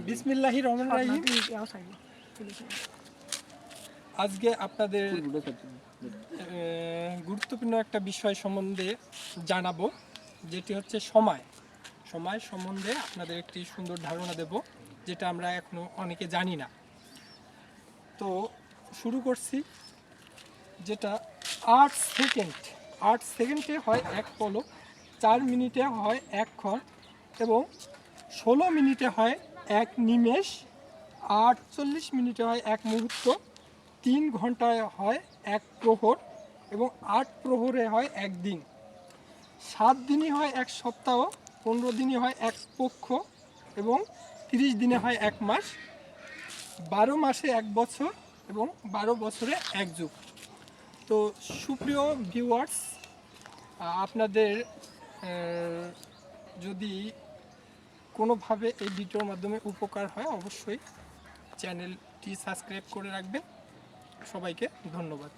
বিসমিল্লাহির রহমানির রহিম। আজকে আপনাদের গুরুত্বপূর্ণ একটা বিষয় সম্বন্ধে জানাবো, যেটি হচ্ছে সময় সম্বন্ধে আপনাদের একটি সুন্দর ধারণা দেব, যেটা আমরা এখনো অনেকে জানি না। তো শুরু করছি, যেটা 8 সেকেন্ডে হয় এক পলক, 4 মিনিটে হয় এক ক্ষণ এবং 16 মিনিটে হয় এক নিমেষ, 48 মিনিটে হয় এক মুহূর্ত, 3 ঘন্টায় হয় এক প্রহর এবং 8 প্রহরে হয় এক দিন, 7 দিনই হয় এক সপ্তাহ, 15 দিনই হয় এক পক্ষ এবং 30 দিনে হয় এক মাস, 12 মাসে এক বছর এবং 12 বছরে এক যুগ। তো সুপ্রিয় ভিউয়ার্স, আপনাদের যদি কোনোভাবে এই ভিডিওর মাধ্যমে উপকার হয়, অবশ্যই চ্যানেলটি সাবস্ক্রাইব করে রাখবেন। সবাইকে ধন্যবাদ।